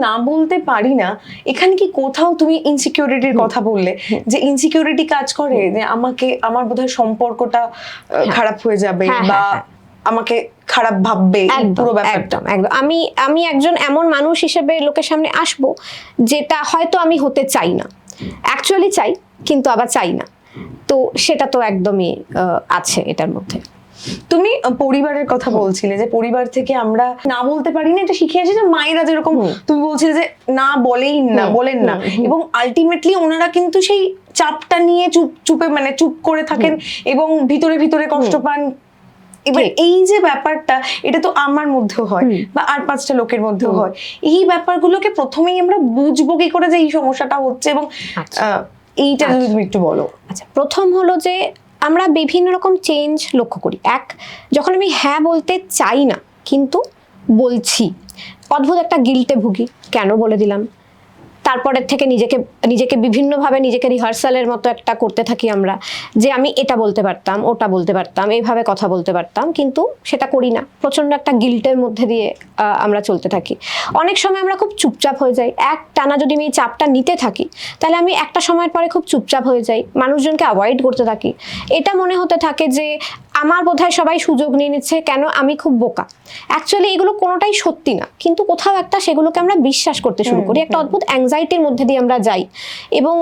না বলতে পারি না, এখানে কি কোথাও তুমি ইনসিকিউরিটির কথা বললে, যে ইনসিকিউরিটি কাজ করে যে আমাকে, আমার বোধহয় সম্পর্কটা খারাপ হয়ে যাবে বা আমাকে খারাপ ভাববে, পুরো ব্যাপারটা? একদম আমি একজন এমন মানুষ হিসেবে লোকের সামনে আসব যেটা হয়তো আমি হতে চাই না, অ্যাকচুয়ালি চাই কিন্তু আবার চাই না, তো সেটা তো একদমই আছে এটার মধ্যে। তুমি পরিবারের কথা বলছিলে, যে পরিবার থেকে আমরা না বলতে পারি না, এটা শিখে আসি, যে মায়েরা যেরকম তুমি বলছিলে যে না বলেন না, এবং আলটিমেটলি ওনারা কিন্তু সেই চাপটা নিয়ে চুপে মানে চুপ করে থাকেন এবং ভিতরে ভিতরে কষ্ট পান। এবার এই যে ব্যাপারটা, এটা তো আমার মধ্যেও হয় বা আর 5টা লোকের মধ্যেও হয়। এই ব্যাপারগুলোকে প্রথমেই আমরা বুঝবো কি করে যে এই সমস্যাটা হচ্ছে, এবং এইটা যদি তুমি একটু বলো। আচ্ছা, প্রথম হলো যে আমরা বিভিন্ন রকম চেঞ্জ লক্ষ্য করি। যখন আমি হ্যাঁ বলতে চাই না কিন্তু বলছি, অদ্ভুত একটা গিল্টে ভুগি, কেন বলে দিলাম। তারপরের থেকে নিজেকে বিভিন্নভাবে নিজেকে রিহার্সালের মতো একটা করতে থাকি আমরা, যে আমি এটা বলতে পারতাম, ওটা বলতে পারতাম, এইভাবে কথা বলতে পারতাম, কিন্তু সেটা করি না। প্রচন্ড একটা গিল্টের মধ্যে দিয়ে আমরা চলতে থাকি। অনেক সময় আমরা খুব চুপচাপ হয়ে যাই। টানা যদি আমি এই চাপটা নিতে থাকি, তাহলে আমি একটা সময়ের পরে খুব চুপচাপ হয়ে যাই, মানুষজনকে অ্যাভয়েড করতে থাকি। এটা মনে হতে থাকে যে আমার বোধহয় সবাই সুযোগ নিয়ে নিচ্ছে, কেন আমি খুব বোকা। অ্যাকচুয়ালি এগুলো কোনোটাই সত্যি না, কিন্তু কোথাও একটা সেগুলোকে আমরা বিশ্বাস করতে শুরু করি। একটা অদ্ভুত অ্যাংজাইটির মধ্যে দিয়ে আমরা যাই, এবং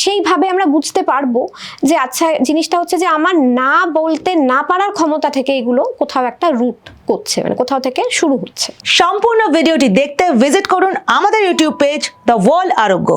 সেইভাবে আমরা বুঝতে পারবো যে আচ্ছা, জিনিসটা হচ্ছে যে আমার না বলতে না পারার ক্ষমতা থেকে এগুলো কোথাও একটা রুট করছে, মানে কোথাও থেকে শুরু হচ্ছে। সম্পূর্ণ ভিডিওটি দেখতে ভিজিট করুন আমাদের ইউটিউব পেজ দ্য ওয়ার্ল্ড আরোগ্য।